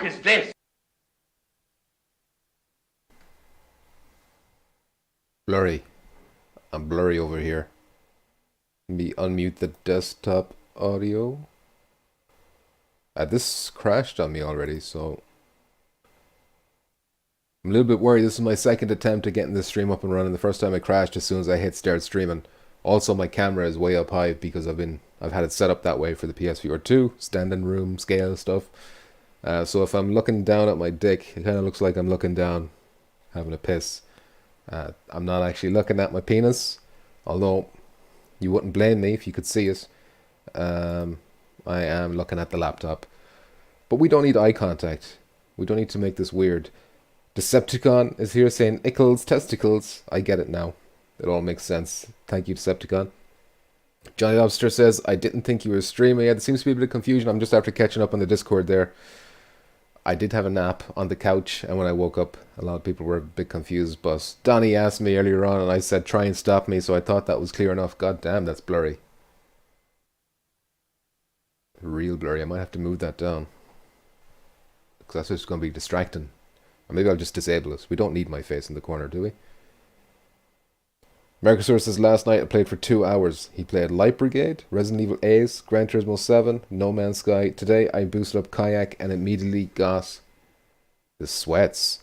is this? Blurry. I'm blurry over here. Let me unmute the desktop audio. This crashed on me already, so I'm a little bit worried. This is my second attempt at getting this stream up and running. The first time it crashed as soon as I hit start streaming. Also, my camera is way up high because I've had it set up that way for the PSVR2 standing room scale stuff. So if I'm looking down at my dick, it kind of looks like I'm looking down, having a piss. I'm not actually looking at my penis, although you wouldn't blame me if you could see it. I am looking at the laptop. But we don't need eye contact. We don't need to make this weird. Decepticon is here saying Ickles testicles. I get it now. It all makes sense. Thank you, Decepticon. Johnny Lobster says, I didn't think you were streaming. Yeah, there seems to be a bit of confusion. I'm just after catching up on the Discord there. I did have a nap on the couch, and when I woke up, a lot of people were a bit confused. But Donnie asked me earlier on, and I said, try and stop me, so I thought that was clear enough. God damn, that's blurry. Real blurry. I might have to move that down, because that's just going to be distracting. Or maybe I'll just disable it. We don't need my face in the corner, do we? Mercosur says, last night I played for 2 hours. He played Light Brigade, Resident Evil Ace, Gran Turismo 7, No Man's Sky. Today I boosted up Kayak and immediately got the sweats.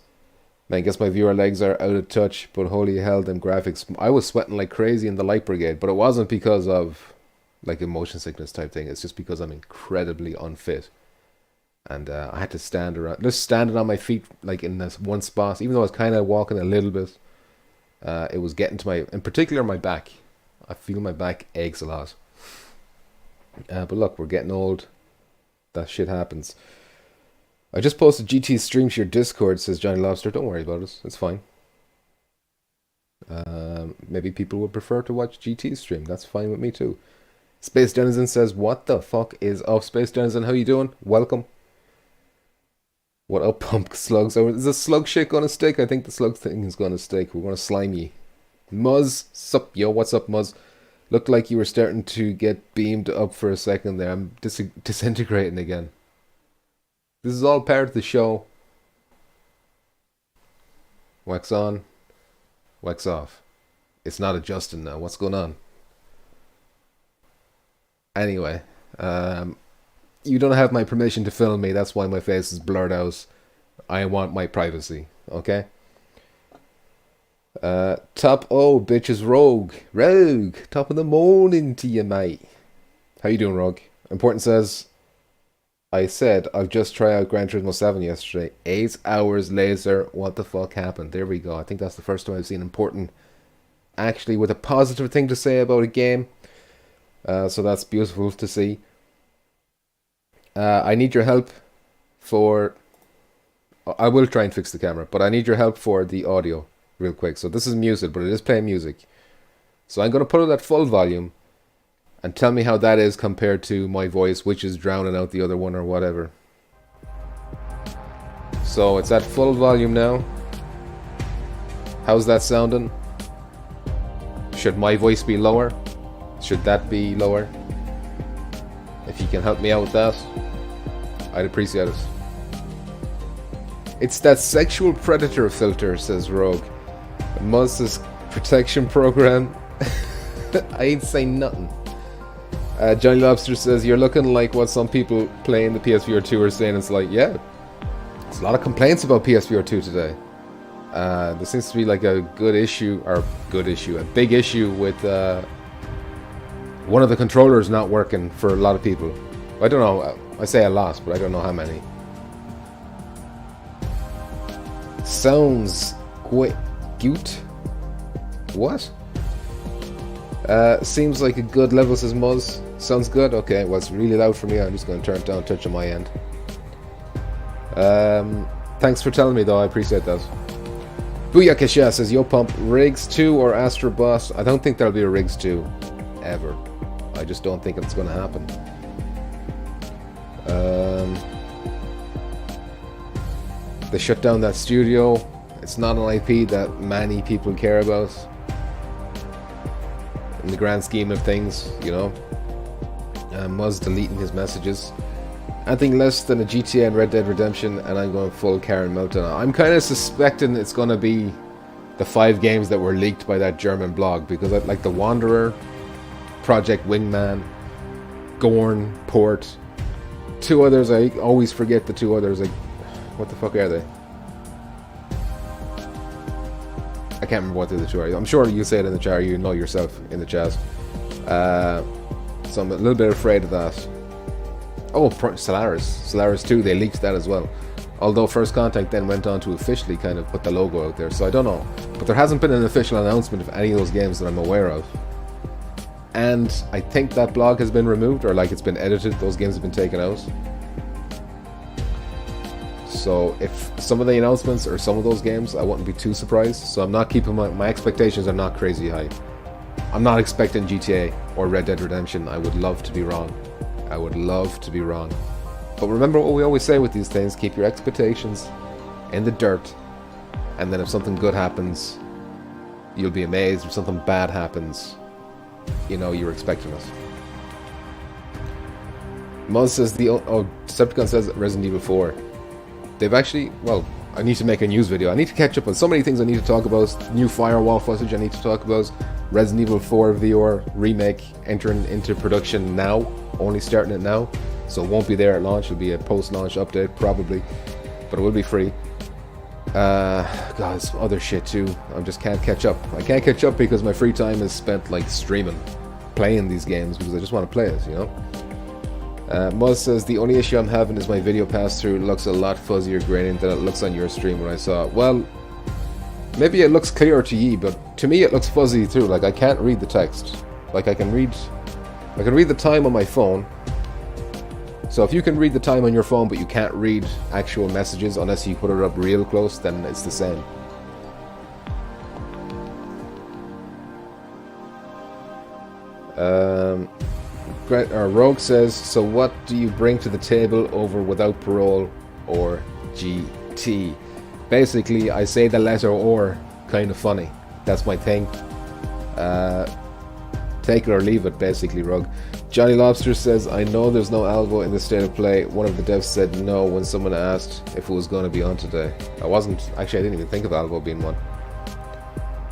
Man, I guess my viewer legs are out of touch, but holy hell, them graphics. I was sweating like crazy in the Light Brigade, but it wasn't because of like a motion sickness type thing. It's just because I'm incredibly unfit. And I had to stand around, just standing on my feet like in this one spot, even though I was kind of walking a little bit. It was getting to in particular my back. I feel my back aches a lot. But look, we're getting old. That shit happens. I just posted GT's stream to your Discord, says Johnny Lobster. Don't worry about it. It's fine. Maybe people would prefer to watch GT's stream. That's fine with me too. Space Denizen says, what the fuck is up, Space Denizen? How you doing? Welcome. What up, pump slugs? Oh, is the slug shit gonna stick? I think the slug thing is gonna stick. We're gonna slime you. Muzz, sup, yo, what's up, Muzz? Looked like you were starting to get beamed up for a second there. I'm disintegrating again. This is all part of the show. Wax on, wax off. It's not adjusting now. What's going on? Anyway, you don't have my permission to film me. That's why my face is blurred out. I want my privacy, okay? Top O, bitches, Rogue. Rogue, top of the morning to you, mate. How you doing, Rogue? Important says, I said I'll just try out Gran Turismo 7 yesterday. 8 hours later, what the fuck happened? There we go. I think that's the first time I've seen Important actually with a positive thing to say about a game. So that's beautiful to see. I need your help for... I will try and fix the camera, but I need your help for the audio real quick. So this is muted, but it is playing music. So I'm going to put it at full volume and tell me how that is compared to my voice, which is drowning out the other one or whatever. So it's at full volume now. How's that sounding? Should my voice be lower? Should that be lower? If you can help me out with that, I'd appreciate it. It's that sexual predator filter, says Rogue. Muzz's protection program. I ain't saying nothing. Johnny Lobster says, you're looking like what some people playing the PSVR2 are saying. It's like, yeah, there's a lot of complaints about PSVR2 today. There seems to be like a big issue with one of the controllers not working for a lot of people. I don't know, I say a lot, but I don't know how many. Sounds quite cute. What? Seems like a good level, says Muzz. Sounds good? Okay, well, it's really loud for me. I'm just going to turn it down a touch on my end. Thanks for telling me, though. I appreciate that. Booyakasha says, yo, Pump, Riggs 2 or Astro Boss? I don't think there'll be a Riggs 2. Ever. I just don't think it's going to happen. They shut down that studio. It's not an IP that many people care about. In the grand scheme of things, you know. Muzz deleting his messages. Anything less than a GTA and Red Dead Redemption, and I'm going full Karen Meltdown. I'm kind of suspecting it's going to be the 5 games that were leaked by that German blog, because like The Wanderer, Project Wingman, Gorn, Port, 2 others. I always forget the 2 others. Like, what the fuck are they? I can't remember what the 2 are. I'm sure you say it in the chat, or you know yourself in the chat. So I'm a little bit afraid of that. Oh, Solaris 2, they leaked that as well. Although First Contact then went on to officially kind of put the logo out there, so I don't know. But there hasn't been an official announcement of any of those games that I'm aware of. And I think that blog has been removed, or like it's been edited, those games have been taken out. So if some of the announcements or some of those games, I wouldn't be too surprised. So I'm not keeping my expectations are not crazy high. I'm not expecting GTA or Red Dead Redemption. I would love to be wrong. I would love to be wrong. But remember what we always say with these things, keep your expectations in the dirt. And then if something good happens, you'll be amazed. If something bad happens, you know you're expecting it. Muzz says Decepticon says Resident Evil 4. They've actually, well, I need to make a news video. I need to catch up on so many things I need to talk about. New Firewall footage I need to talk about. Resident Evil 4 VR remake entering into production now. Only starting it now. So it won't be there at launch. It'll be a post-launch update probably. But it will be free. God, other shit too. I just can't catch up. I can't catch up because my free time is spent like streaming. Playing these games because I just want to play it, you know. Muzz says, the only issue I'm having is my video pass-through looks a lot fuzzier grainy than it looks on your stream when I saw it. Well, maybe it looks clearer to ye, but to me it looks fuzzy too. Like I can't read the text. Like I can read the time on my phone. So if you can read the time on your phone but you can't read actual messages unless you put it up real close, then it's the same. Rogue says, so what do you bring to the table over Without Parole or GT? Basically, I say the letter or kind of funny. That's my thing. Take it or leave it, basically, Rogue. Johnny Lobster says, I know there's no Alvo in the state of play. One of the devs said no when someone asked if it was going to be on today. I didn't even think of Alvo being one.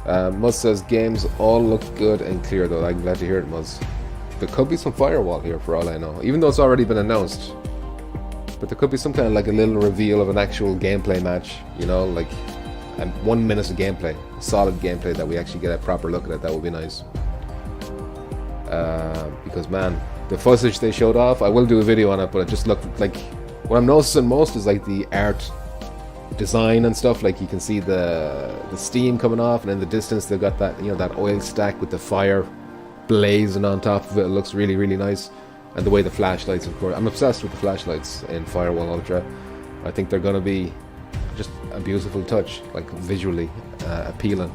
Muzz says, games all look good and clear though. I'm glad to hear it, Muzz. There could be some Firewall here for all I know, even though it's already been announced. But there could be some kind of like a little reveal of an actual gameplay match, you know, like 1 minute of gameplay, solid gameplay that we actually get a proper look at it. That would be nice. Because man, the footage they showed off, I will do a video on it, but it just looked like, what I'm noticing most is like the art design and stuff. Like you can see the steam coming off, and in the distance they've got that, you know, that oil stack with the fire blazing on top of it. It looks really, really nice. And the way the flashlights, of course, I'm obsessed with the flashlights in Firewall Ultra. I think they're going to be just a beautiful touch, like visually appealing.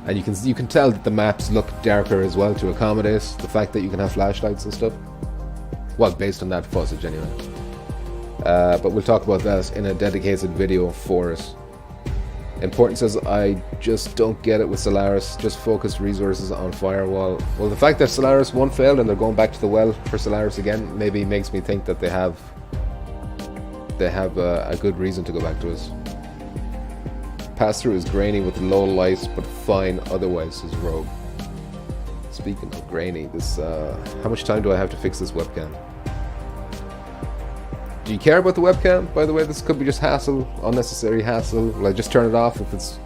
And you can tell that the maps look darker as well to accommodate the fact that you can have flashlights and stuff. Well, based on that footage anyway. But we'll talk about that in a dedicated video for it. Important says, I just don't get it with Solaris. Just focus resources on Firewall. Well, the fact that Solaris 1 failed and they're going back to the well for Solaris again maybe makes me think that they have a good reason to go back to it. Pass-through is grainy with low light, but fine otherwise, says Rogue. Speaking of grainy, this how much time do I have to fix this webcam? Do you care about the webcam? By the way, this could be just hassle, unnecessary hassle. Will I just turn it off if it's...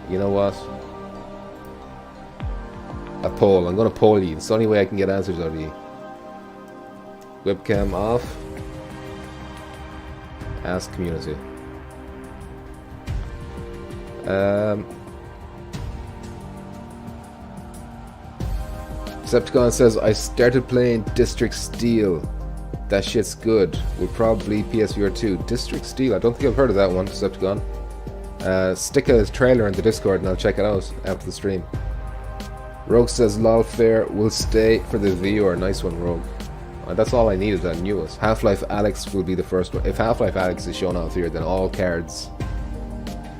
You know what? A poll. I'm going to poll you. It's the only way I can get answers out of you. Webcam off. Ask community. Decepticon says, I started playing District Steel. That shit's good. Will probably PSVR2. District Steel. I don't think I've heard of that one, Decepticon. Stick a trailer in the Discord and I'll check it out after the stream. Rogue says, lol fair will stay for the VR. Nice one, Rogue. That's all I needed. I knew it. Half-Life Alyx will be the first one. If Half-Life Alyx is shown off here, then all cards,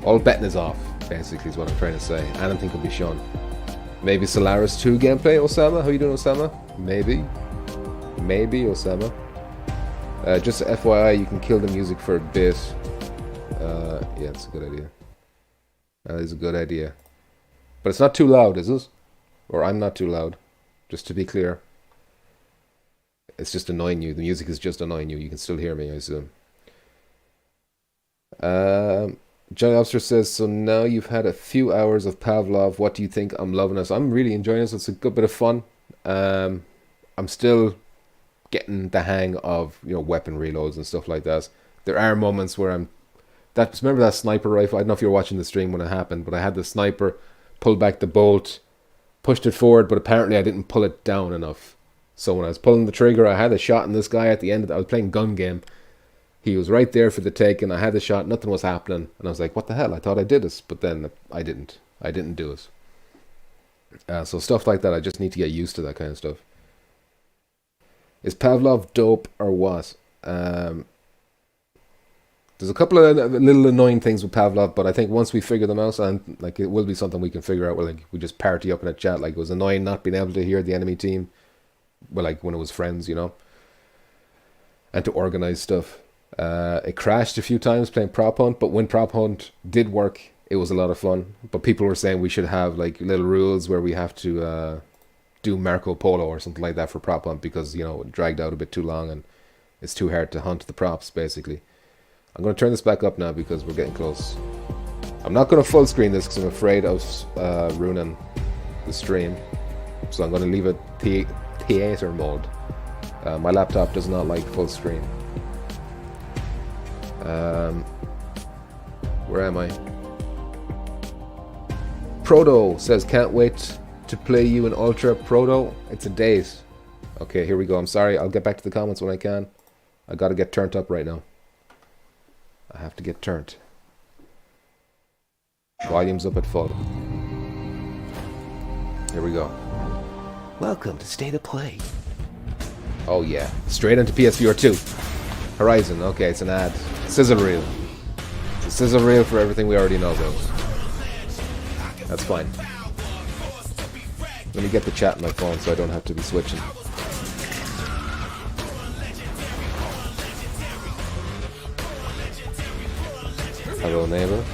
all betting is off, basically is what I'm trying to say. Anything could be shown. Maybe Solaris 2 gameplay, Osama? How you doing, Osama? Maybe. Maybe, Osama. Just FYI, you can kill the music for a bit. Yeah, it's a good idea. That is a good idea. But it's not too loud, is it? Or I'm not too loud. Just to be clear. It's just annoying you. The music is just annoying you. You can still hear me, I assume. Johnny Lobster says, so now you've had a few hours of Pavlov. What do you think? I'm loving it. I'm really enjoying this. It's a good bit of fun. I'm still getting the hang of, you know, weapon reloads and stuff like that. There are moments where remember that sniper rifle? I don't know if you were watching the stream when it happened, but I had the sniper, pulled back the bolt, pushed it forward, but apparently I didn't pull it down enough. So when I was pulling the trigger, I had a shot in this guy at the end. I was playing gun game. He was right there for the take, and I had the shot. Nothing was happening, and I was like, "What the hell?" I thought I did this, but then I didn't. I didn't do it. So stuff like that, I just need to get used to that kind of stuff. Is Pavlov dope or what? There's a couple of little annoying things with Pavlov, but I think once we figure them out, and like it will be something we can figure out. Where like we just party up in a chat. Like it was annoying not being able to hear the enemy team, well, like when it was friends, you know, and to organize stuff. It crashed a few times playing Prop Hunt, but when Prop Hunt did work, it was a lot of fun. But people were saying we should have like little rules where we have to do Marco Polo or something like that for Prop Hunt because, you know, it dragged out a bit too long and it's too hard to hunt the props, basically. I'm going to turn this back up now because we're getting close. I'm not going to full screen this because I'm afraid of ruining the stream. So I'm going to leave it theater mode. My laptop does not like full screen. Where am I? Proto says, can't wait to play you in Ultra. Proto, it's a date. Okay, here we go. I'm sorry. I'll get back to the comments when I can. I gotta get turned up right now. I have to get turned. Volume's up at full. Here we go. Welcome to State of Play. Oh yeah, straight into PSVR2. Horizon, okay, it's an ad. Sizzle reel. It's a sizzle reel for everything we already know about. That's fine. Let me get the chat on my phone so I don't have to be switching. Hello, neighbor.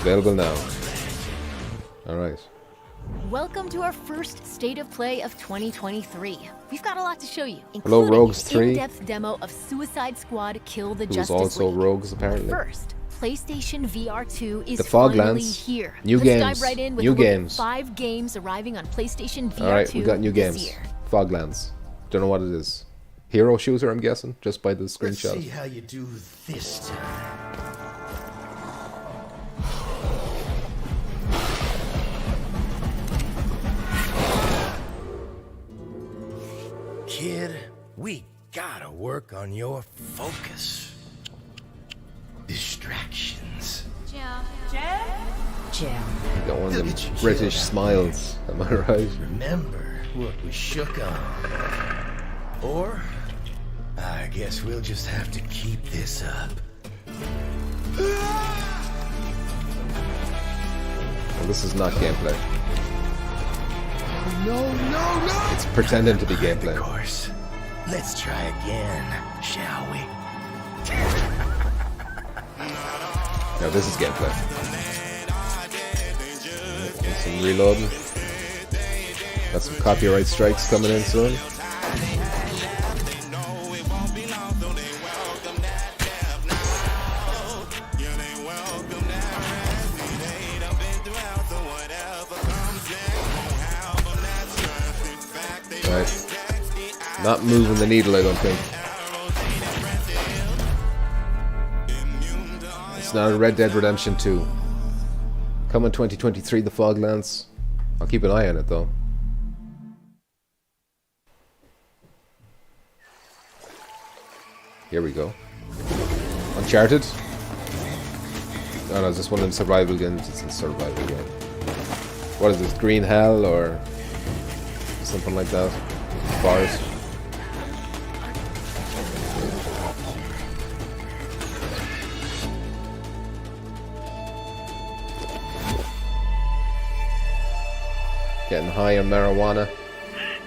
Available now. Alright. Welcome to our first State of Play of 2023. We've got a lot to show you, Hello, including Rogues 3. an in-depth demo of Suicide Squad Kill the Justice Who's also League. Rogues, apparently. First, PlayStation VR2 is The finally Foglands. here. New Let's games. dive right in with New a look at games. 5 games arriving on PlayStation VR2 Alright, we got new this games. year. Foglands. Don't know what it is. Hero shooter, I'm guessing, just by the screenshot. Let's see how you do this time. Kid, we gotta work on your focus. Distractions. Got one of them Look at you, British kid. smiles. Am I right? Remember what we shook on. Or, I guess we'll just have to keep this up. Well, this is not gameplay. No! It's pretending to be Of gameplay. course. Let's try again, shall we? No, this is gameplay. And some reloading. Got some copyright strikes coming in soon. Right. Not moving the needle, I don't think. It's not a Red Dead Redemption 2. Coming 2023, the Foglands. I'll keep an eye on it though. Here we go. Uncharted? Oh no, is this one of the survival games? It's a survival game. What is this, Green Hell or something like that? Forest? Getting high on marijuana.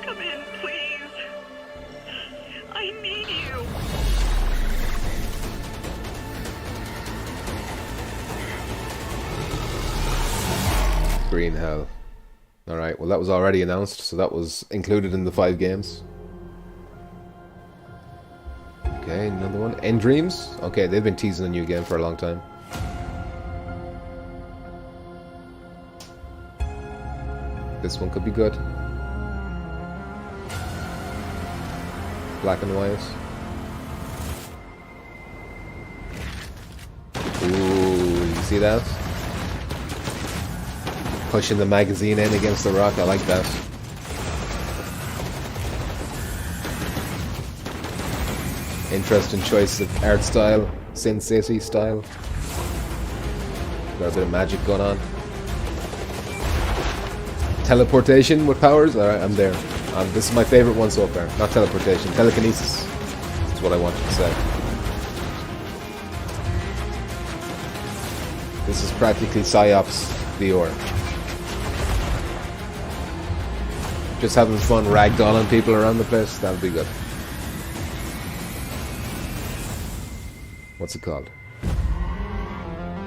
Come in, please. screen hell. Alright, well that was already announced, so that was included in the 5 games. Okay, another one. End Dreams? Okay, they've been teasing a new game for a long time. This one could be good. Black and white. Ooh, you see that? Pushing the magazine in against the rock, I like that. Interesting choice of art style, Sin City style. Got a bit of magic going on. Teleportation with powers? Alright, I'm there. This is my favorite one so far. Not teleportation, telekinesis. That's what I wanted to say. This is practically Psyops VR. Just having fun ragdolling people around the place, that'll be good. What's it called?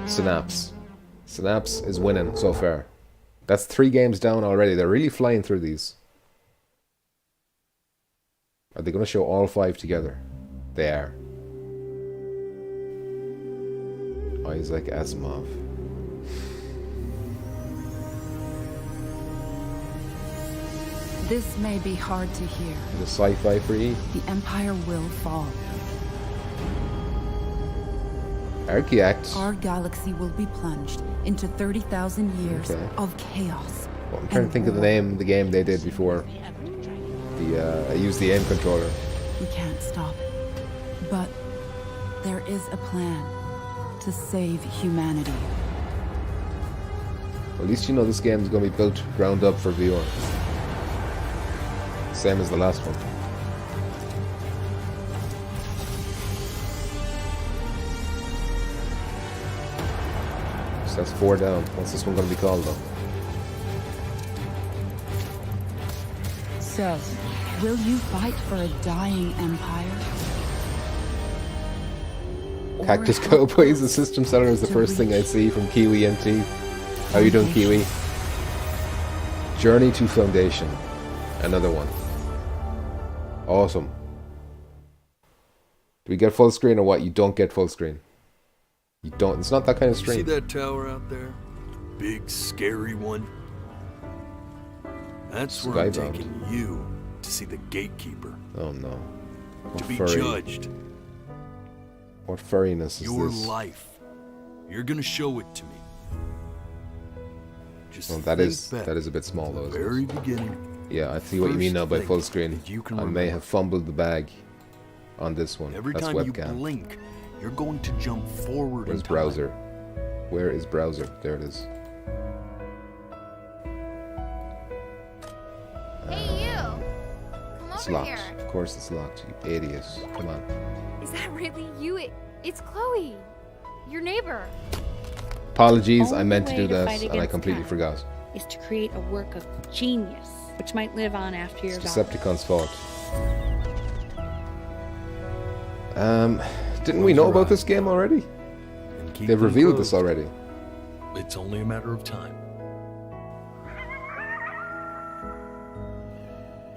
Synapse. Synapse is winning so far. That's 3 games down already. They're really flying through these. Are they going to show all 5 together? They are. Isaac Asimov. This may be hard to hear. The sci-fi for E. The Empire will fall. Archaeact. Our galaxy will be plunged into 30,000 years of chaos. Well, I'm trying to think of the name of the game they did before. I used the aim controller. We can't stop it. But there is a plan to save humanity. Well, at least you know this game is going to be built ground up for VR. Same as the last one. So that's 4 down. What's this one going to be called though? So, will you fight for a dying empire? Cactus Cowboys, the system seller, is the first thing I see from Kiwi NT. How you doing, Kiwi? Journey to Foundation. Another one. Awesome. Do we get full screen or what? You don't get full screen. You don't. It's not that kind of stream. See that tower out there? Big, scary one? That's where I'm taking you to see the gatekeeper. Oh no. What to be furry. Judged. What furriness is Your this? life. You're gonna show it to me. Just Well, that is a bit small though. Very beginning. Yeah, I see what you mean now by full screen. I may have fumbled the bag on this one. Every That's time webcam. you blink, you're going to jump forward. Where's browser? Where is browser? There it is. Hey, you! Come It's over locked. here. Of course it's locked. You idiot. Come on. Is that really you? It's Chloe, your neighbor. Apologies, I Only meant to way do to that fight and I against completely time forgot. is to create a work of genius, which might live on after you're It's gone. Decepticon's fault. Didn't we know about this game already? They've revealed this already. It's only a matter of time.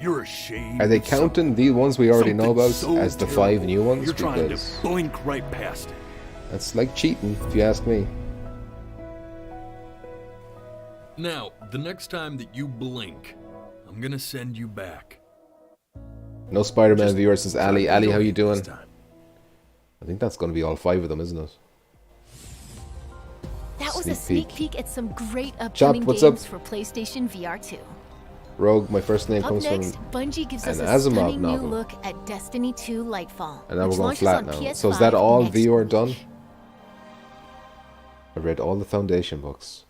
You're a shade. Are they of counting the ones we already know about something so as the terrible, 5 new ones? You're trying to Because blink right past it. that's like cheating, if you ask me. Now, the next time that you blink, I'm gonna send you back. No Spider-Man Just viewer says Ali. try to Ali, how enjoy you it doing? this time. I think that's going to be all 5 of them, isn't it? That was Sneak a sneak peek. peek at some great upcoming what's games up? for PlayStation VR2. Rogue, my first name Up comes next, from... Bungie gives us an a Asimov stunning novel. new look at Destiny 2 Lightfall, And now which we're going launches flat on now. PS5 So is that all next VR week. done? I read all the Foundation books.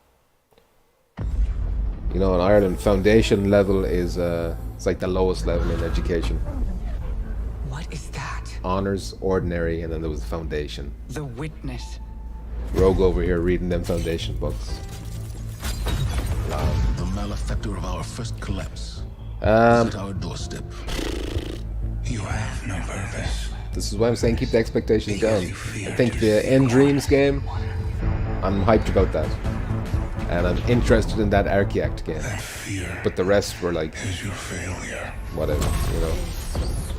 You know, in Ireland, Foundation level is it's like the lowest level in education. What is that? Honours, Ordinary, and then there was Foundation. The witness. Rogue over here reading them Foundation books. The malefactor of our first collapse is Um, at our doorstep. You have no purpose. This is why I'm saying keep the expectations down. I think the End Dreams game, I'm hyped about that. And I'm interested in that Archaeact game. That fear But the rest were like, is your failure. whatever, you know.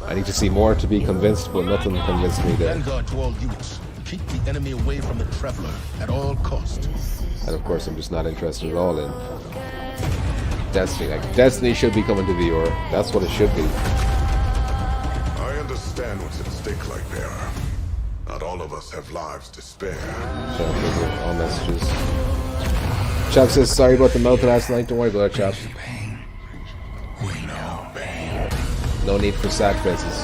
I need to see more to be convinced, but nothing convinced me there. Vanguard to all units. Keep the enemy away from the Traveler at all costs. And of course, I'm just not interested at all in Destiny. Like, Destiny should be coming to VR. That's what it should be. I understand what's at stake, like Bearer. Not all of us have lives to spare. So, all messages. Chap says, sorry about the mouth last night. Don't worry about it, Chap. Pain. We know pain. No need for sad faces.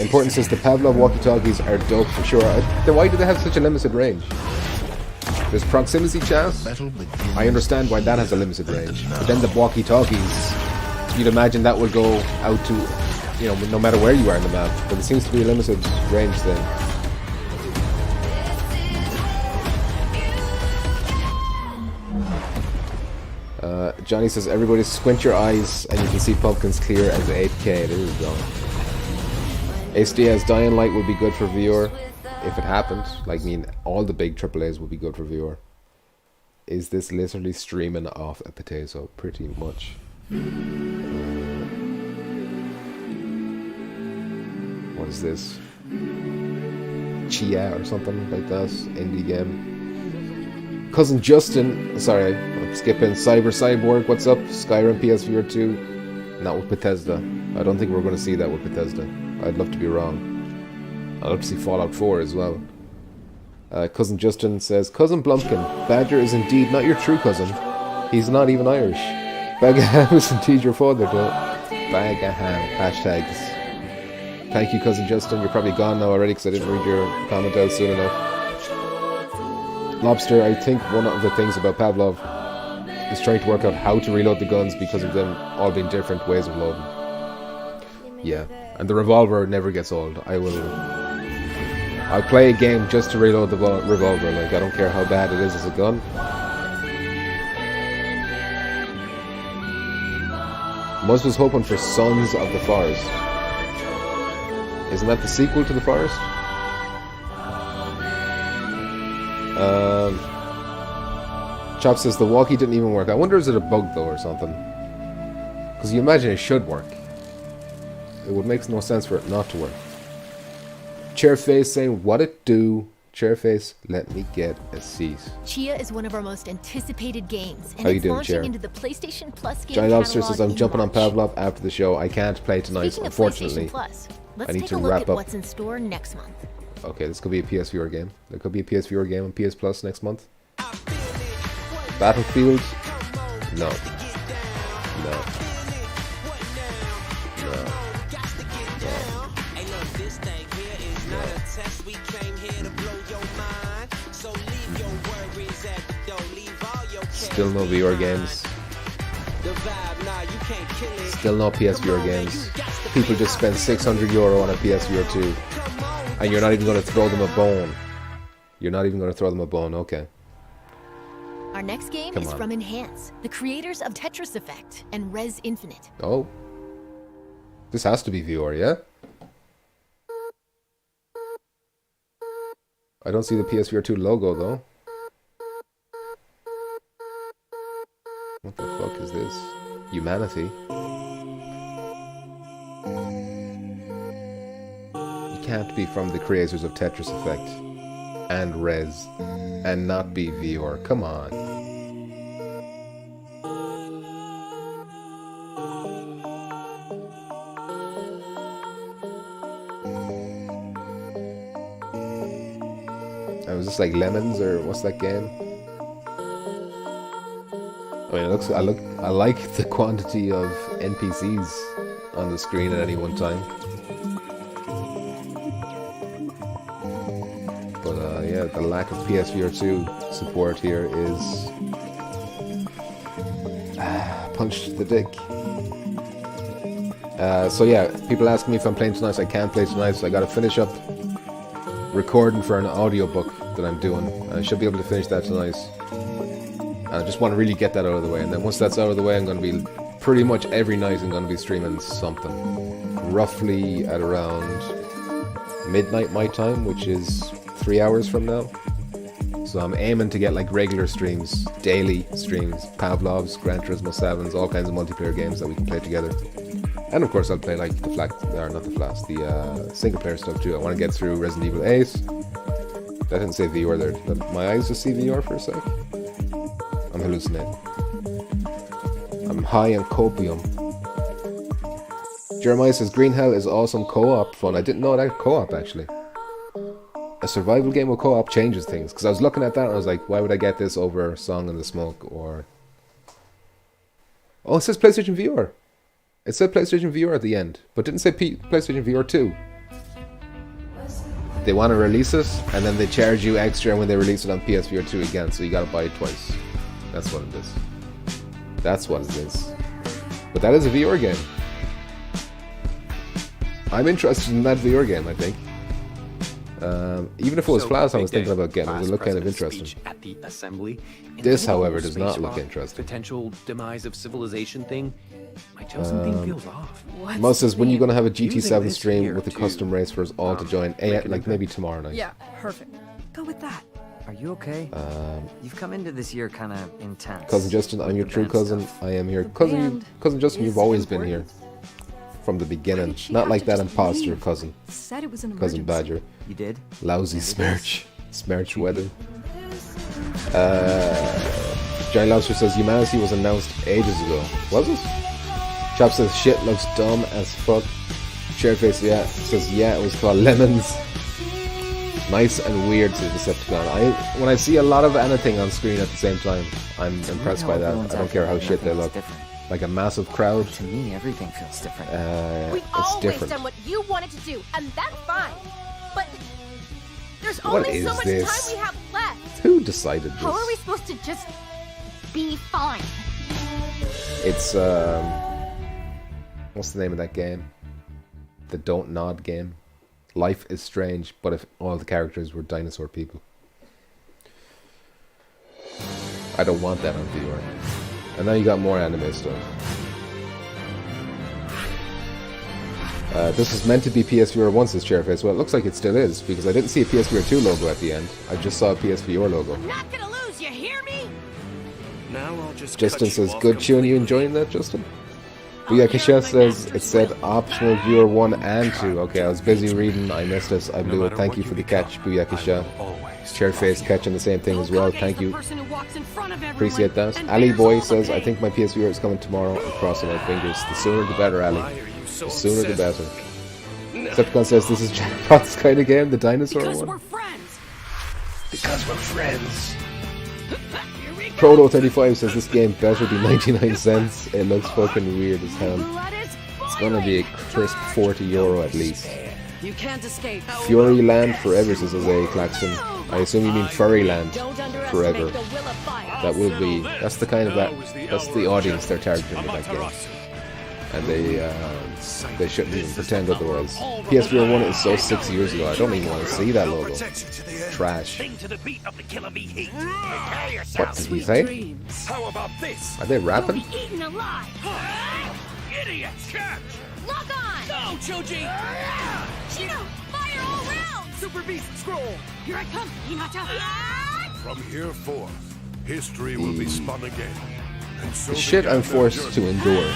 Important says the Pavlov walkie-talkies are dope for sure. Then why do they have such a limited range? There's proximity chat. I understand why that has a limited range. But then the walkie-talkies, you'd imagine that would go out to, you know, no matter where you are in the map. But it seems to be a limited range thing. Johnny says, everybody squint your eyes and you can see pumpkins clear as 8K. There you go. HDS Dying Light would be good for VR if it happened. Like, I mean, all the big AAAs would be good for VR. Is this literally streaming off a potato? Pretty much. What is this? Chia or something like that. Indie game. Cousin Justin, sorry, I'm skipping. Cyber Cyborg, what's up? Skyrim PSVR2. Not with Bethesda. I don't think we're going to see that with Bethesda. I'd love to be wrong. I'd love to see Fallout 4 as well. Cousin Justin says, Cousin Blumpkin, Badger is indeed not your true cousin. He's not even Irish. Bag of ham is indeed your father, though. Bag of ham. Hashtags. Thank you, Cousin Justin. You're probably gone now already because I didn't read your comment out soon enough. Lobster, I think one of the things about Pavlov is trying to work out how to reload the guns because of them all being different ways of loading. Yeah, and the revolver never gets old. I'll play a game just to reload the revolver. Like, I don't care how bad it is as a gun. Muzz was hoping for Sons of the Forest. Isn't that the sequel to The Forest? Chop says the walkie didn't even work. I wonder is it a bug though or something? Because you imagine it should work. It would make no sense for it not to work. Chairface saying, what it do? Chairface, let me get a seat. Chia is one of our most anticipated games, and How you it's doing, launching Chair? into the PlayStation Plus game Johnny Lobster catalog says, I'm in jumping on March. Pavlov after the show. I can't play tonight, Speaking unfortunately. of PlayStation Plus, let's I need take to a look wrap at up. what's in store next month. Okay, this could be a PSVR game. There could be a PSVR game on PS Plus next month. Battlefield? No. No. No. Still no VR games. Still no PSVR games. People just spend €600 on a PSVR2. And you're not even going to throw them a bone. You're not even going to throw them a bone, okay. Our next game Come is on. from Enhance, the creators of Tetris Effect and Res Infinite. Oh. This has to be VR, yeah? I don't see the PSVR2 logo, though. What the fuck is this? Humanity? You can't be from the creators of Tetris Effect and Res and not be VR. Come on. Was this like Lemons or what's that game? I mean, it looks. I like the quantity of NPCs on the screen at any one time. But yeah, the lack of PSVR2 support here is punch to the dick. So yeah, people ask me if I'm playing tonight. So I can't play tonight, so I got to finish up recording for an audiobook that I'm doing. I should be able to finish that tonight. I just want to really get that out of the way, and then once that's out of the way, I'm going to be pretty much every night I'm going to be streaming something. Roughly at around midnight my time, which is 3 hours from now. So I'm aiming to get like regular streams, daily streams, Pavlov's, Gran Turismo 7s, all kinds of multiplayer games that we can play together. And of course I'll play like the single player stuff too. I want to get through Resident Evil 8. That didn't say VR there. Did my eyes just see VR for a sec? I'm hallucinating. I'm high on copium. Jeremiah says Green Hell is awesome co-op fun. I didn't know that co-op actually. A survival game with co-op changes things. Because I was looking at that and I was like, why would I get this over Song in the Smoke or... Oh, it says PlayStation VR. It said PlayStation VR at the end, but didn't say PlayStation VR 2. They want to release it, and then they charge you extra when they release it on PSVR 2 again, so you gotta buy it twice. That's what it is. That's what it is. But that is a VR game. I'm interested in that VR game, I think. Even if it was flat, I was thinking about getting it. It looked kind of interesting. At the assembly. This, however, does not look interesting. Potential demise of civilization thing. My chosen thing feels off. Mouse says, when are you going to have a GT7 stream with a custom race for us all to join? Like maybe tomorrow night. Yeah, perfect. Go with that. Are you okay? You've come into this year kind of intense. Cousin Justin, I'm your true cousin. I am here. Cousin Justin, you've always been here. From the beginning. Not like that imposter cousin. Said it was an Cousin Badger. You did? Lousy smirch. Smirch weather. Johnny Lobster says Humanity was announced ages ago. Was it? Chop says shit looks dumb as fuck. Shareface says yeah, it was called Lemons. Nice and weird, says Decepticon. When I see a lot of anything on screen at the same time, I'm impressed by that. I don't care how shit they look. Like a massive crowd. To me, everything feels different. We've always done what you wanted to do, and that's fine. But there's only so much time we have left. Who decided this? How are we supposed to just be fine? It's what's the name of that game? The Don't Nod game. Life is Strange, but if all the characters were dinosaur people. I don't want that on VR. And now you got more anime stuff. This is meant to be PSVR 1, says Chairface. Well, it looks like it still is, because I didn't see a PSVR 2 logo at the end. I just saw a PSVR logo. We're not gonna lose, you hear me? Now I'll just Justin says, good tune. You enjoying that, Justin? Buyakasha says, it said optional viewer 1 and 2. Okay, I was busy reading. I missed it. I blew it. Thank you for the catch, Buyakasha. Chairface catching the same thing as well. Thank you. Appreciate that. Ali Boy says, I think my PSVR is coming tomorrow. I'm crossing my fingers. The sooner the better, Ali. The sooner the better. Decepticon says, this is Jackpot's kind of game, the dinosaur one. We're friends. Because we're friends. Proto35 says, this game better be 99 cents. It looks fucking weird as hell. It's gonna be a crisp €40 at least. You can't escape. Furyland Forever, says Jose Claxton. I assume you mean Furryland Forever. That will be. That's the kind of that's the audience they're targeting with that game. And they shouldn't even pretend otherwise. PSVR 1 is so 6 years ago. I don't even want to see that logo. Trash. What did he say? Are they rapping? Lock on! Go, Choji! Chino, fire all rounds! Super Beast Scroll! Here I come, Hinata! From here forth, history will be spun again. And so The shit I'm began their forced to journey. endure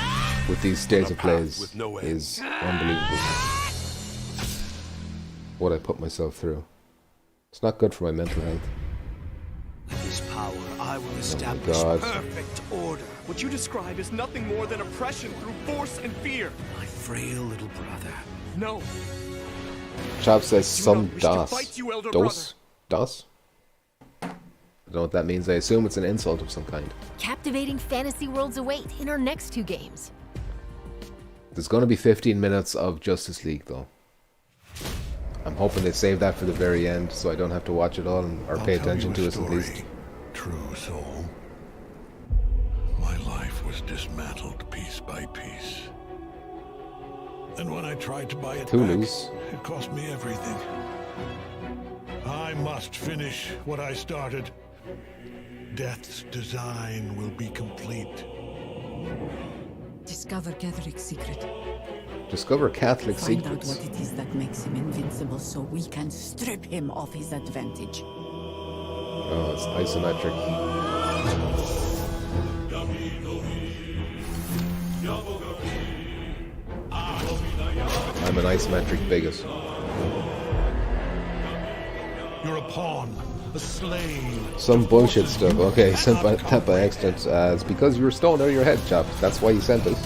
with these states of plays with no end. is unbelievable. What I put myself through. It's not good for my mental health. With this power, I will establish God. perfect order. What you describe is nothing more than oppression through force and fear. My frail little brother. No. Chop says I do some not wish to DOS. fight you, elder DOS? DOS? I don't know what that means. I assume it's an insult of some kind. Captivating fantasy worlds await in our next 2 games. There's going to be 15 minutes of Justice League, though. I'm hoping they save that for the very end, so I don't have to watch it all or pay attention to it at least. True soul. My life was dismantled piece by piece. And when I tried to buy it back, it cost me everything. I must finish what I started. Death's design will be complete. Discover Getherick's secret. Discover Catholic Find out secrets. what it is that makes him invincible so we can strip him of his advantage. Oh, it's isometric. I'm an isometric bigot. You're a pawn, a slave. Some bullshit stuff. Okay, sent that by accident. It's because you were stoned out of your head, chap. That's why you sent it.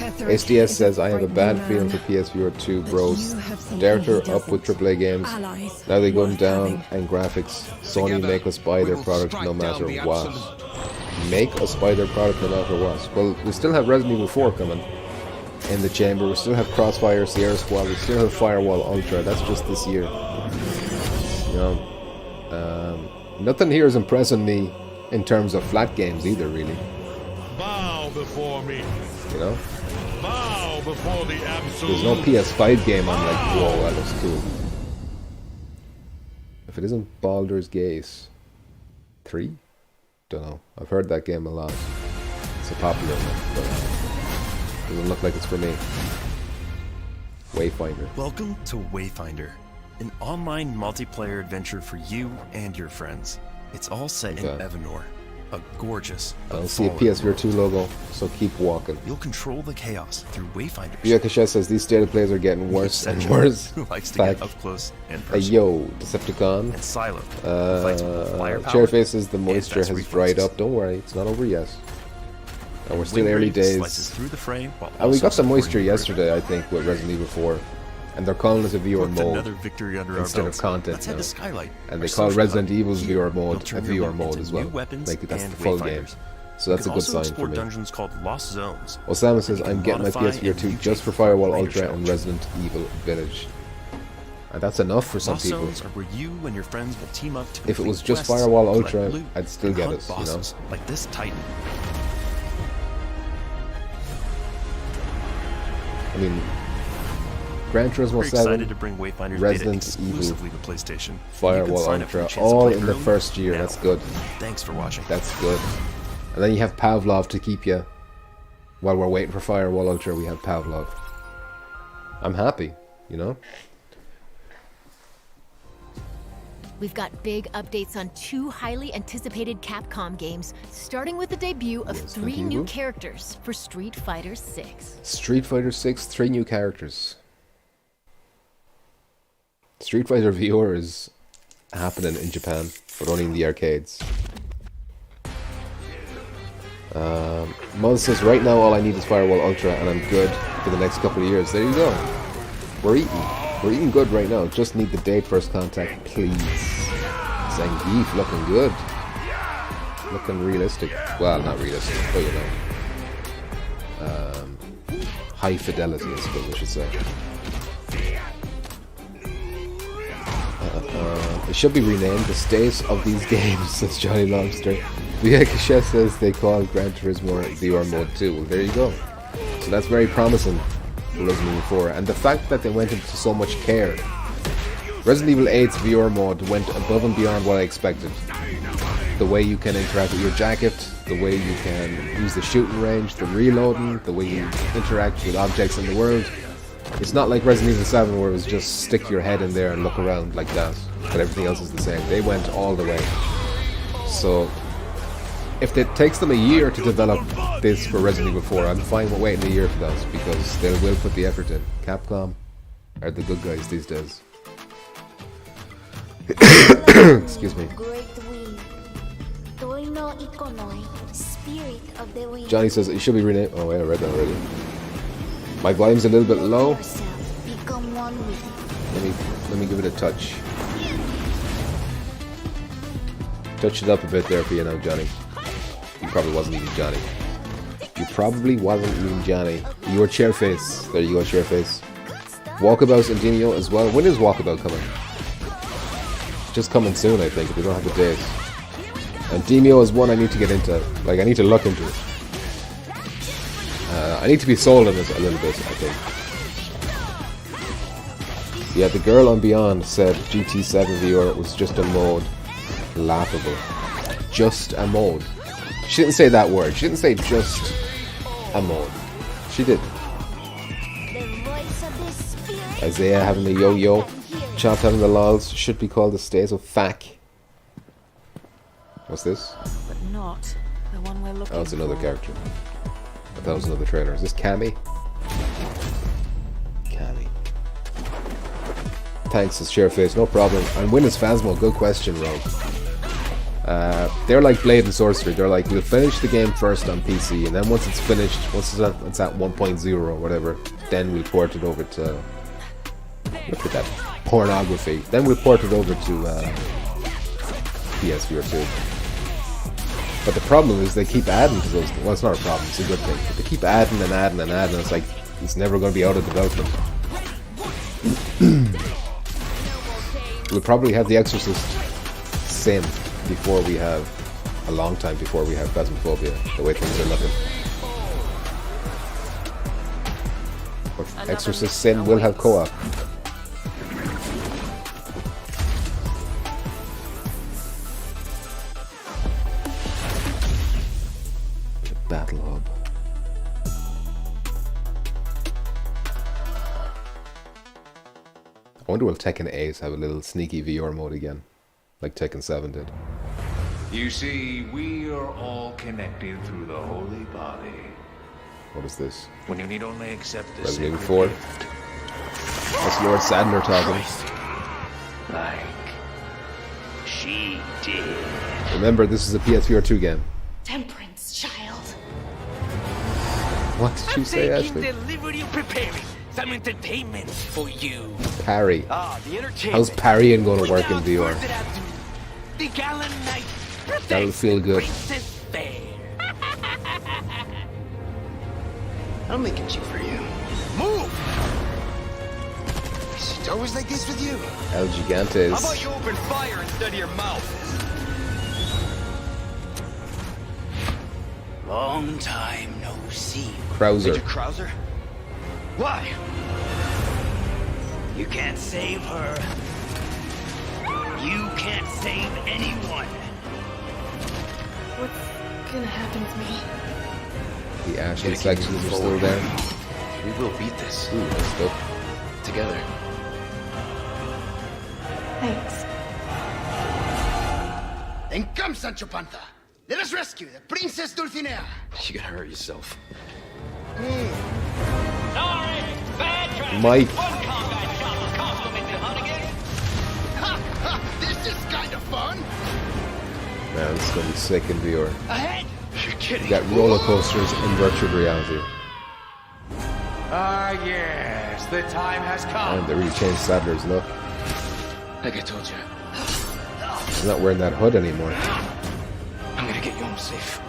SDS says, I have a bad feeling for PSVR2 bros. Darter up with AAA games. Now they're going down and graphics. Sony make us buy their product no matter what. Make us buy their product no matter what. Well, we still have Resident Evil 4 coming in the chamber. We still have Crossfire, Sierra Squad. We still have Firewall Ultra. That's just this year. You know, nothing here is impressing me in terms of flat games either, really. Bow before me. You know? Bow before the absolute. There's no PS5 game I'm like, whoa, that looks cool. If it isn't Baldur's Gate 3? Don't know. I've heard that game a lot. It's a popular one, but doesn't look like it's for me. Wayfinder. Welcome to Wayfinder, an online multiplayer adventure for you and your friends. It's all set in Evanor, a gorgeous. I don't see a PSVR2 logo, so keep walking. You'll control the chaos through Wayfinders. Yeah, Kashet says these state of plays are getting worse and worse. Who likes to get up close and personal. Hey yo, Decepticon. And Silo. Fights with firepower. Chairface says the moisture has dried up. Don't worry, it's not over yet. And we're still early days. Through the frame and we got some moisture yesterday, I think, with Resident Evil 4. And they're calling it a VR mode instead of content now. And they call Resident Evil's VR mode a VR mode as well. Like that's the full game. So that's a good sign for me. Dungeons called Lost Zones. Osama says, I'm getting my PSVR2 just for Firewall Ultra and Resident Evil Village. And that's enough for some people. Lost Zones are where you and your friends will team up to if it was just Firewall Ultra, I'd still get it, you know? Like this Titan. I mean, Gran Turismo 7, to bring Resident Evil, to PlayStation. Firewall Ultra, all in the first year. That's good. Thanks for watching. That's good. And then you have Pavlov to keep you. While we're waiting for Firewall Ultra, we have Pavlov. I'm happy, you know? We've got big updates on 2 highly anticipated Capcom games, starting with the debut of 3 new characters for Street Fighter 6. Street Fighter 6, 3 new characters. Street Fighter VR is happening in Japan, but only in the arcades. Muzz says, right now all I need is Firewall Ultra and I'm good for the next couple of years. There you go. We're eating. We're eating good right now. Just need the date first contact, please. Zangief looking good. Looking realistic. Well, not realistic, but you know. High fidelity, I suppose I should say. It should be renamed The State of These Games, says Johnny Lobster. Via Kashet says they call Gran Turismo VR Mode 2. Well, there you go. So that's very promising for Resident Evil 4. And the fact that they went into so much care. Resident Evil 8's VR mode went above and beyond what I expected. The way you can interact with your jacket, the way you can use the shooting range, the reloading, the way you interact with objects in the world. It's not like Resident Evil 7 where it was just stick your head in there and look around like that, but everything else is the same. They went all the way. So, if it takes them a year to develop this for Resident Evil 4, I'm fine with waiting a year for that, because they will put the effort in. Capcom are the good guys these days. Excuse me. Johnny says it should be renamed. Oh wait, I read that already. My volume's a little bit low. Let me give it a touch. Touch it up a bit there for you now, Johnny. You probably wasn't even Johnny. You probably wasn't even Johnny. You were Chairface. There you go, Chairface. Walkabout and Demio as well. When is Walkabout coming? It's just coming soon, I think, if we don't have the date. And Demio is one I need to get into. Like, I need to look into it. I need to be sold on this a little bit, I think. Yeah, the girl on Beyond said GT7 VR was just a mode. Laughable. Just a mode. She didn't say that word. She didn't say just a mode. She did. Isaiah having the yo-yo. Chop having the lols. Should be called the stays of fack. What's this? But not the one we're looking Oh, it's another for. character. I thought it was another trailer. Is this Cammy? Cammy. Thanks, it's Shareface, no problem. And when is Phasmo? Good question, Rogue. They're like Blade and Sorcery. They're like, we'll finish the game first on PC, and then once it's finished, once it's at 1.0 or whatever, then we'll port it over to... Look at that pornography. Then we'll port it over to PSVR2. But the problem is they keep adding to those... Well, it's not a problem, it's a good thing. But they keep adding and adding and adding, and it's like, it's never going to be out of development. We'll probably have The Exorcist Sin before we have... A long time before we have Phasmophobia, the way things are looking. But Exorcist Sin will have co-op. Battle Hub. I wonder will Tekken 8 have a little sneaky VR mode again, like Tekken 7 did. You see, we are all connected through the holy body. What is this? When you need only accept the Resident sacred 4. gift. That's Lord Sadler talking. Like she did. Remember, this is a PSVR2 game. Temperance, child. What did you say, Ashley? Delivery preparing some entertainment for you. Parry. Ah, the entertainment. How's parrying going to work in VR? The gallant knight. That'll feel good. I'll make it cheap for you. Move! Is it always like this with you? El Gigantes. How about you open fire instead of your mouth? Long time no see. Krauser. Major Krauser? Why? You can't save her. You can't save anyone. What's gonna happen to me? The Ashley sections are still there. We will beat this. Ooh, that's dope. Together. Thanks. Then come, Sancho Panza. Let us rescue the Princess Dulcinea. You gotta hurt yourself. Sorry, bad traffic. Mike. One combat shot will compliment the Hunnigan. Ha ha! This is kind of fun. Man, this is going to be sick in VR. Ahead. You're kidding. You got roller coasters in virtual reality. Ah, yes, the time has come. And they really changed Sadler's look. Like I told you. He's not wearing that hood anymore. I'm gonna get you home safe.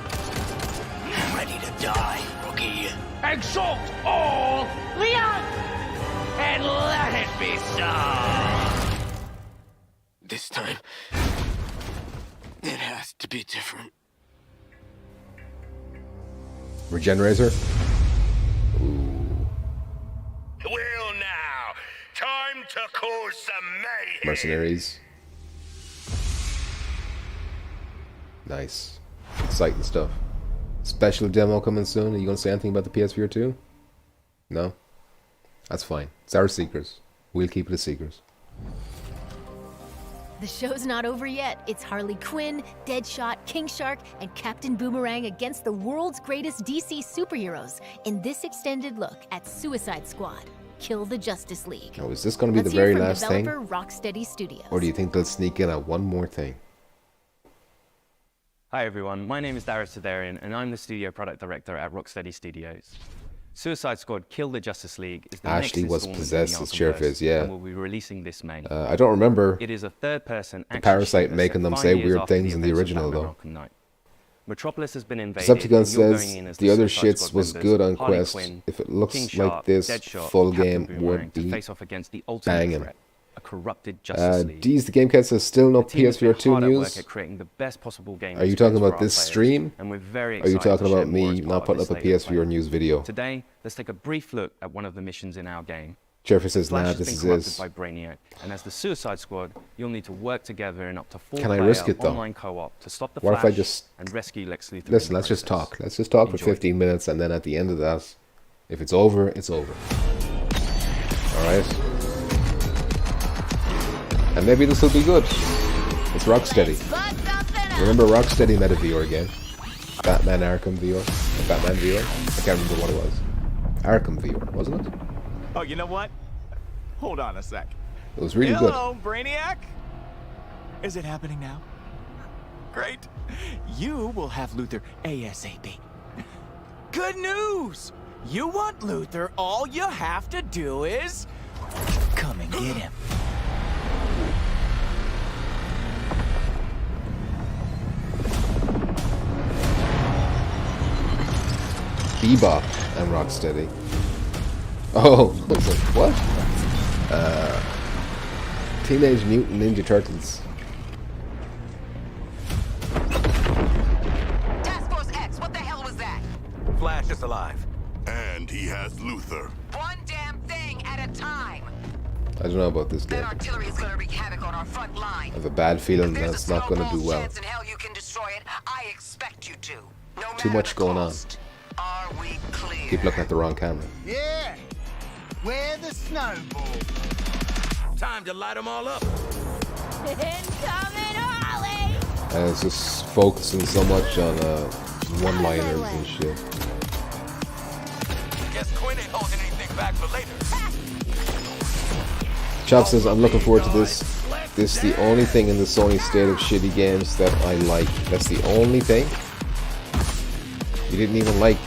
I'm ready to die, rookie. Exalt all, Leon, and let it be so. This time, it has to be different. Regenerator? Well now, time to cause some mayhem. Mercenaries. Nice. Exciting stuff. Special demo coming soon. Are you going to say anything about the PSVR 2? No? That's fine. It's our secrets. We'll keep it a secret. The show's not over yet. It's Harley Quinn, Deadshot, King Shark, and Captain Boomerang against the world's greatest DC superheroes in this extended look at Suicide Squad: Kill the Justice League. Now, is this going to be Let's the hear very from last thing? developer Rocksteady Studios. Or do you think they'll sneak in at one more thing? Hi everyone, my name is Darius Sidarian and I'm the studio product director at Rocksteady Studios. Suicide Squad: Kill the Justice League is the Ashley next was installment possessed in as the Chairface, Arkhamverse, yeah. and we'll be releasing this May. I don't remember It is a third-person the action Parasite shooter making set them 5 say years weird after things in the events of original, Batman though. Arkham Knight. Metropolis has been invaded. Decepticon and you're says going in as the other Suicide shits Squad was members, good on Harley Quest. Quinn, If it looks King like Shark, this, Deadshot, full Captain game Boomerang would to be face off against the ultimate banging. threat, a corrupted Justice League. D's the Gamecat says still no The team has been PSVR2 hard at work news. at creating the best possible game Are you talking experience for about our this players, stream? and we're very Are you excited talking to share about more me as not part of putting this up a latest PSVR play. news video? Today, let's take a brief look at one of the missions in our game. Jeffrey says, Flash nah, has this been is corrupted his. by Brainiac, and as the Suicide Squad, you'll need to work together in up to 4 Can I player risk it, though? online co-op to stop the What Flash if I just... and rescue Lex Luthor. Listen, let's just talk. Let's just talk for Enjoy. 15 minutes, and then at the end of that, if it's over, it's over. Alright. And maybe this will be good. It's Rocksteady. Remember Rocksteady made a VR game? Batman Arkham VR? Or Batman VR? I can't remember what it was. Arkham VR, wasn't it? Oh, you know what? Hold on a sec. It was really good. Hello, Brainiac. Is it happening now? Great. You will have Luther ASAP. Good news! You want Luther, all you have to do is come and get him. Bebop and Rocksteady. Oh, I was like, what? Teenage Mutant Ninja Turtles. Task Force X, what the hell was that? Flash is alive. And he has Luther. One damn thing at a time. I don't know about this game. That artillery is gonna wreak havoc on our front line. I have a bad feeling that it's not going to do well. Chance in hell you can destroy it. I expect you to. No Too much going on. Are we clear? Keep looking at the wrong camera. Yeah. Where the snowball? Time to light them all up. Incoming Ollie! And it's just focusing so much on one-liners and shit. Guess Quinn ain't holding anything back for later. Chop says, I'm looking forward to this. This is the only thing in the Sony state of shitty games that I like. That's the only thing? You didn't even like,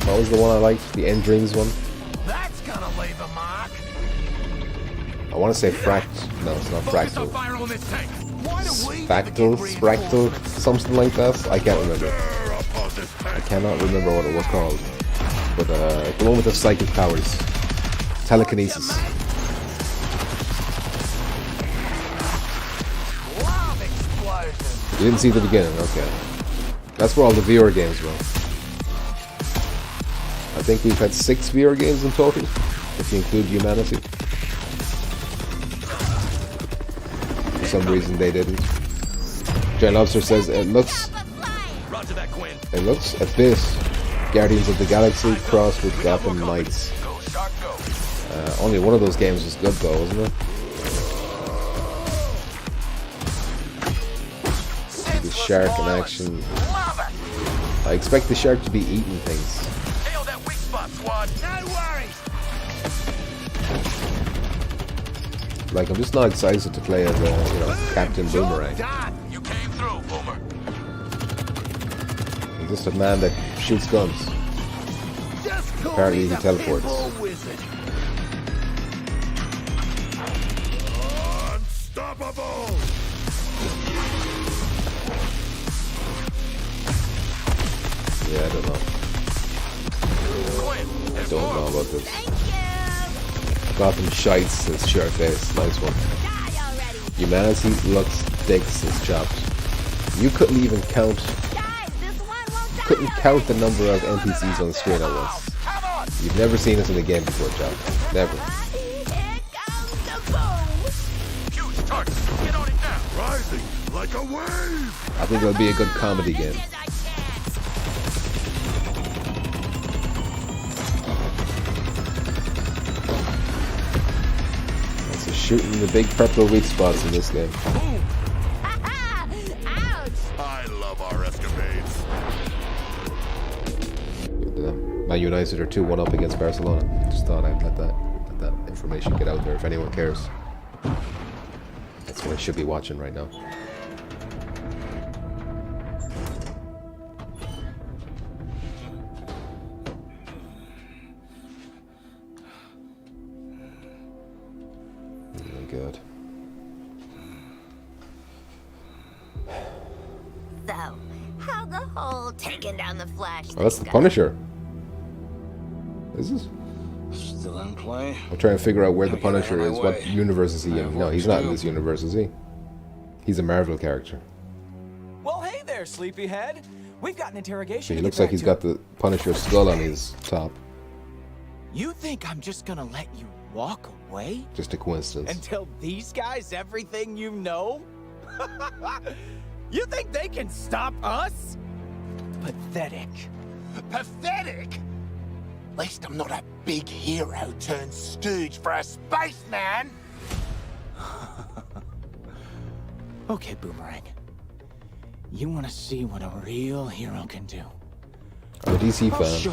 what was the one I liked? The End Dreams one? That's gonna leave a mark. I want to say Fract. No, it's not Fractal. Spactal? Spractal? Something like that? I can't remember. I cannot remember what it was called. But, the one with the psychic powers. Telekinesis. You didn't see the beginning, okay. That's where all the VR games were. I think we've had 6 VR games in total, if you include Humanity. For some reason they didn't. Jay Lobster says it looks a bit Guardians of the Galaxy crossed with Gotham Knights. Only one of those games was good though, wasn't it? The shark in action. I expect the shark to be eating things. Like, I'm just not excited to play as Captain Boomerang. You came through, Boomer. He's just a man that shoots guns. Apparently he teleports. Unstoppable! Yeah, I don't know. I don't know about this. Gotham Shites says Sharkface. Nice one. Humanity looks dicks says Chopped. You couldn't even count. Couldn't count the number of NPCs on the screen at once. You've never seen this in a game before, Chopped. Never. Rising like a wave. I think it'll be a good comedy game. That's a shooting the big purple weak spots in this game. I love our escapades. Man United are 2-1 up against Barcelona. Just thought I'd let that information get out there if anyone cares. That's what I should be watching right now. Oh, good. So, how the whole taking down the Flash? Oh, that's the Punisher. Is this? Still in play? I'm trying to figure out where the Punisher is. What universe is he in? No, he's not in this universe, is he? He's a Marvel character. Well, hey there, sleepyhead. We've got an interrogation. He looks like he's got the Punisher skull on his top. You think I'm just gonna let you walk away? Just a coincidence. And tell these guys everything you know? You think they can stop us? Pathetic. Pathetic? At least I'm not a big hero turned stooge for a spaceman. Okay, Boomerang. You want to see what a real hero can do? I'm a DC fan,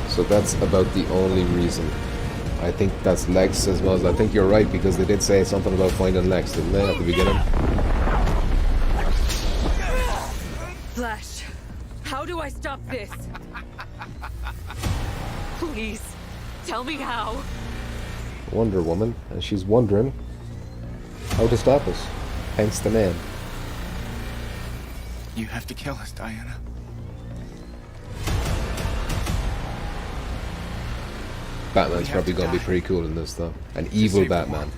so that's about the only reason. I think that's Lex as well. I think you're right, because they did say something about finding Lex, didn't they, at the beginning? Flash, how do I stop this? Please, tell me how. Wonder Woman, and she's wondering how to stop us. Hence the name. You have to kill us, Diana. Batman's probably going to be pretty cool in this, though. An evil Batman.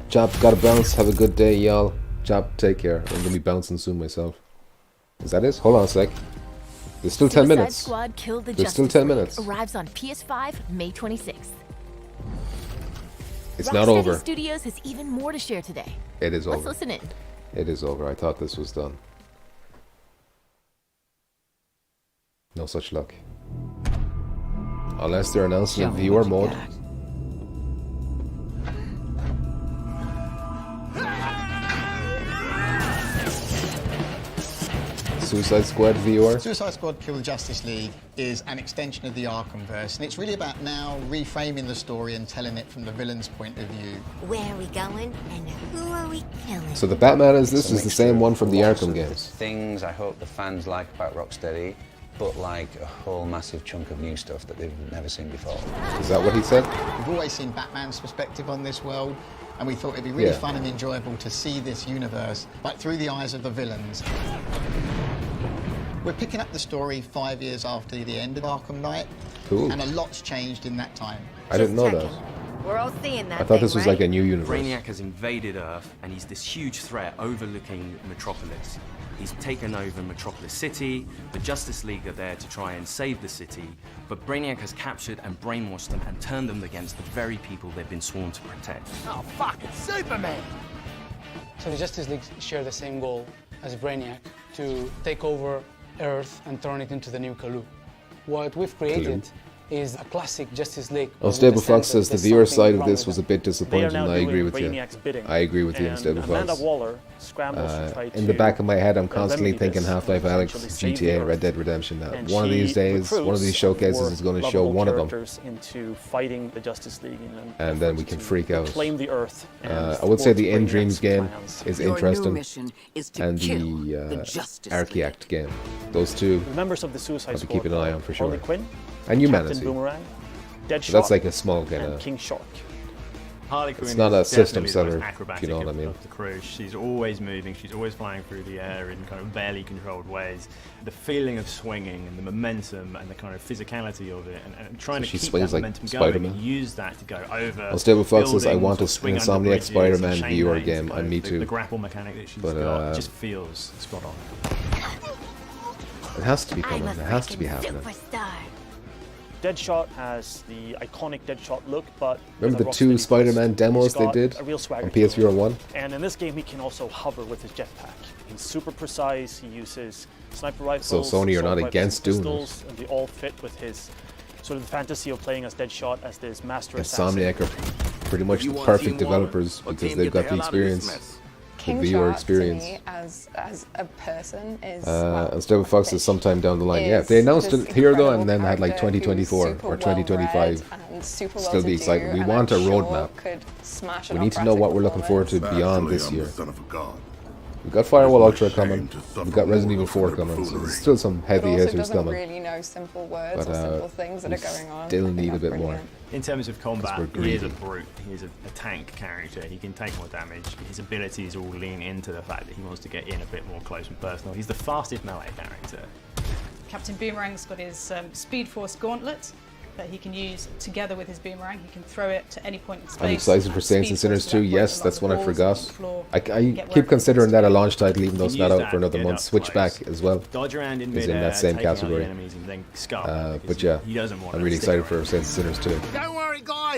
Chop, gotta bounce. Have a good day, y'all. Chop, take care. I'm gonna be bouncing soon myself. Is that it? Hold on a sec. There's still 10 minutes. Squad Kill the There's still Justice 10 League minutes. arrives on PS5 May 26th. It's not over. Rocksteady Studios has even more to share today. It is over. Let's listen in. It is over. I thought this was done. No such luck. Unless they're announcing a viewer mode. Suicide Squad viewer. Suicide Squad Kill the Justice League is an extension of the Arkhamverse, and it's really about now reframing the story and telling it from the villain's point of view. Where are we going and who are we killing? So the Batman is the same one from the Arkham games. Things I hope the fans like about Rocksteady, but like a whole massive chunk of new stuff that they've never seen before. Is that what he said? We've always seen Batman's perspective on this world, and we thought it'd be really fun and enjoyable to see this universe, but through the eyes of the villains. We're picking up the story 5 years after the end of Arkham Knight, Cool. and a lot's changed in that time. I didn't know that. We're all seeing that. I thought this was like a new universe. Brainiac has invaded Earth, and he's this huge threat overlooking Metropolis. He's taken over Metropolis City. The Justice League are there to try and save the city, but Brainiac has captured and brainwashed them and turned them against the very people they've been sworn to protect. Oh, fuck, it's Superman! So the Justice League share the same goal as Brainiac, to take over Earth and turn it into the new Kalu. What we've created is a classic Justice League. Unstable Fox says the viewer side of this was a bit disappointing. I agree with you. I agree with you, Unstable Fox. In the back of my head, I'm constantly thinking Half-Life Alyx, GTA, Red Dead Redemption. Now, one of these days, one of these showcases is going to show one of them, into fighting the Justice League, and then we can freak out. Claim the Earth. I would say the In Dreams game is Your new interesting, mission is to and kill the the Justice Archaeact game. Those two, The members of the Suicide I'll be Squad keeping an eye on for sure. Harley Quinn, And Humanity. Captain Boomerang, Deadshot, So that's like a small kind and of. King Shark. Harley Quinn It's not a is system definitely the seller, most acrobatic if you know what I mean. of the crew. She's always moving, she's always flying through the air in kind of barely controlled ways. The feeling of swinging and the momentum and the kind of physicality of it, and trying So to she keep swings that like momentum Spider-Man. going and use that to go over. Unstable Fox says, I buildings want or an swing under Insomniac bridges Spider-Man and chain viewer gangs, game, kind and of me the too. grapple mechanic that she's But, got just feels spot on. It has to be coming. It has to be happening. Deadshot has the iconic Deadshot look, but Remember with the a two Rocksteady Spider-Man twist. demos He's they got did a real swagger on to him. PSVR1? And in this game, he can also hover with his jetpack. He's super precise. He uses sniper rifles. So Sony are assault not rifles, against and doing pistols, and they all fit with his sort of the fantasy of playing as Deadshot as this master assassin. Insomniac are pretty much the perfect developers because they've got the experience, the viewer experience. To me, as a person, is Unstable Fox is sometime down the line. Yeah, if they announced it here though, and then had like 2024 or 2025, still be exciting. We want a roadmap. We need to know what we're looking forward to beyond this year. We've got Firewall Ultra coming. We've got Resident Evil 4 coming. So there's still some heavy hitters coming. really know simple words But or simple things that are going on. still need a bit more. In terms of combat, we're he is a greedy. brute. He is a tank character. He can take more damage. His abilities all lean into the fact that he wants to get in a bit more close and personal. He's the fastest melee character. Captain Boomerang's got his Speed Force Gauntlet that he can use together with his boomerang. He can throw it to any point in space. I'm excited for Saints and Sinners 2. Yes, that's one I forgot. I get keep wherever considering that a launch title, even though it's You not use out for that another to get month. up Switchback as well Dodge around in is in midair, that same taking out the category. enemies and then scuff them because But yeah, he doesn't want I'm to really stick excited for Saints and Sinners 2. Don't worry, guys.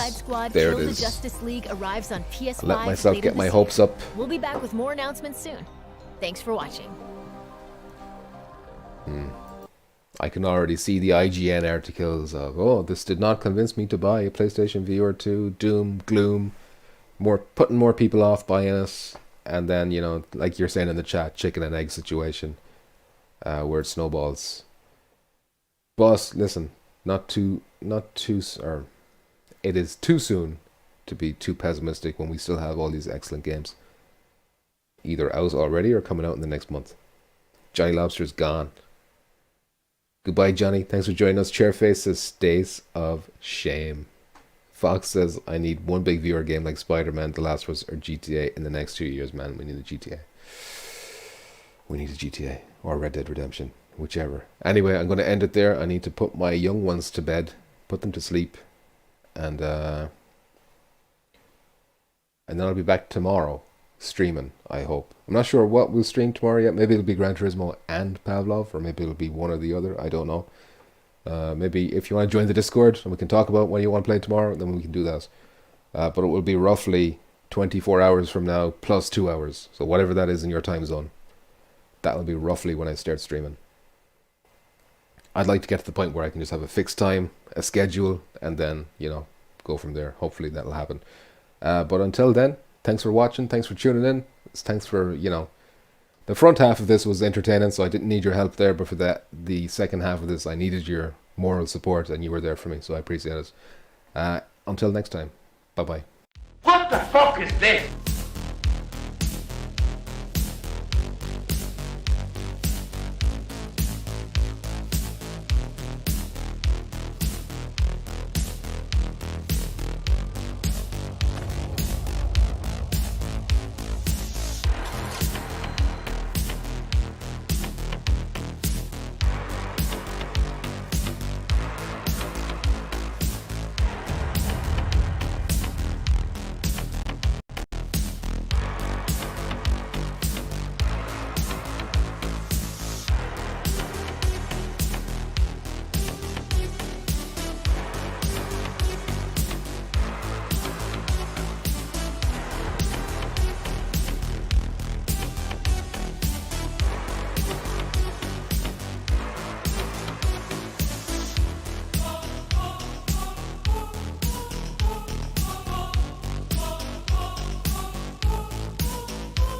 Suicide Squad There Kill it the is. Justice League arrives on PS5 Let myself later get my this hopes year. up. We'll be back with more announcements soon. Thanks for watching. I can already see the IGN articles of, oh, this did not convince me to buy a PlayStation VR 2, doom, gloom, putting more people off buying it, and then, you know, like you're saying in the chat, chicken and egg situation, where it snowballs. But listen, it is too soon to be too pessimistic when we still have all these excellent games either out already or coming out in the next month. Johnny Lobster's gone. Goodbye, Johnny. Thanks for joining us. Chairface says, Stace of Shame. Fox says, I need one big VR game like Spider-Man, The Last of Us, or GTA in the next 2 years, man. We need a GTA. We need a GTA. Or Red Dead Redemption. Whichever. Anyway, I'm going to end it there. I need to put my young ones to bed. Put them to sleep. And then I'll be back tomorrow. Streaming, I hope. I'm not sure what we'll stream tomorrow yet. Maybe it'll be Gran Turismo and Pavlov, or maybe it'll be one or the other. I don't know. Maybe if you want to join the Discord and we can talk about when you want to play tomorrow, then we can do that. But it will be roughly 24 hours from now plus 2 hours. So whatever that is in your time zone, that will be roughly when I start streaming. I'd like to get to the point where I can just have a fixed time, a schedule, and then, you know, go from there. Hopefully that'll happen. But until then, thanks for watching. Thanks for tuning in. Thanks for, you know, the front half of this was entertaining, so I didn't need your help there. But for the second half of this, I needed your moral support, and you were there for me, so I appreciate it. Until next time, bye-bye. What the fuck is this?